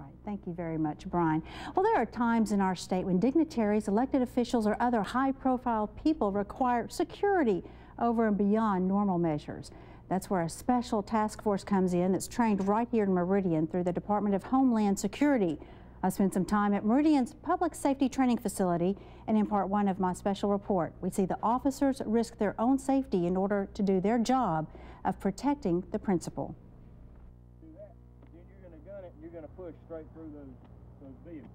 Right. Thank you very much, Brian. Well, there are times in our state when dignitaries, elected officials, or other high-profile people require security over and beyond normal measures. That's where a special task force comes in that's trained right here in Meridian through the Department of Homeland Security. I spent some time at Meridian's public safety training facility, and in part one of my special report, we see the officers risk their own safety in order to do their job of protecting the principal. You're going to push straight through those vehicles.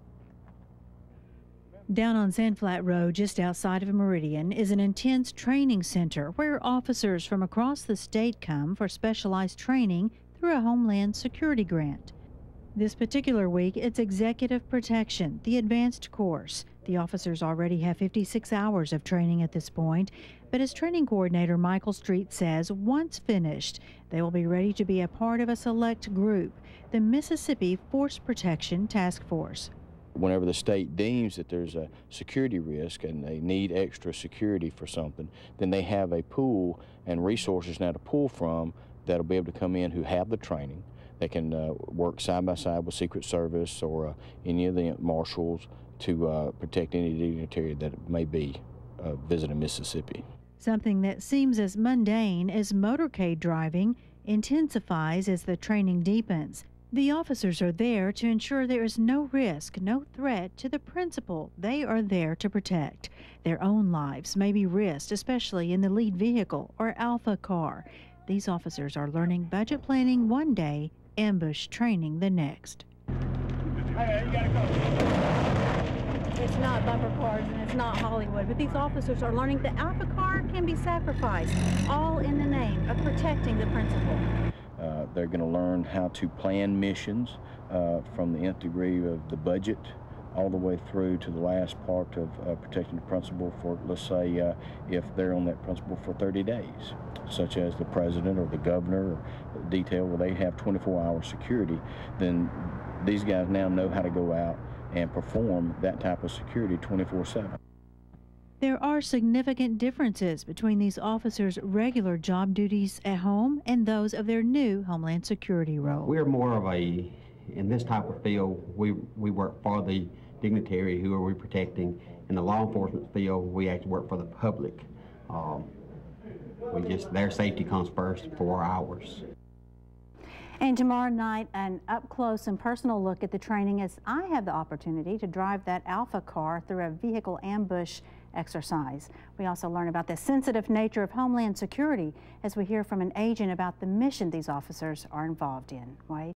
Down on Sandflat Road, just outside of Meridian, is an intense training center where officers from across the state come for specialized training through a Homeland Security grant. This particular week, it's Executive Protection, the advanced course. The officers already have 56 hours of training at this point, but as training coordinator Michael Street says, once finished, they will be ready to be a part of a select group, the Mississippi Force Protection Task Force. Whenever the state deems that there's a security risk and they need extra security for something, then they have a pool and resources now to pull from that'll be able to come in who have the training. They can work side by side with Secret Service or any of the marshals to protect any dignitary that may be visiting Mississippi. Something that seems as mundane as motorcade driving intensifies as the training deepens. The officers are there to ensure there is no risk, no threat to the principal they are there to protect. Their own lives may be risked, especially in the lead vehicle or alpha car. These officers are learning budget planning one day, ambush training the next. Hey, you gotta go. It's not bumper cars and it's not Hollywood, but these officers are learning the alpha car can be sacrificed, all in the name of protecting the principal. They're going to learn how to plan missions from the nth degree of the budget all the way through to the last part of protecting the principal for, let's say, if they're on that principal for 30 days, such as the president or the governor or detail where they have 24-hour security, then these guys now know how to go out and perform that type of security 24/7. There are significant differences between these officers' regular job duties at home and those of their new Homeland Security role. We're more of a, in this type of field, we work for the dignitary who are we protecting. In the law enforcement field, we actually work for the public. Their safety comes first for ours. And tomorrow night, an up-close and personal look at the training as I have the opportunity to drive that alpha car through a vehicle ambush exercise. We also learn about the sensitive nature of Homeland Security as we hear from an agent about the mission these officers are involved in. Wade?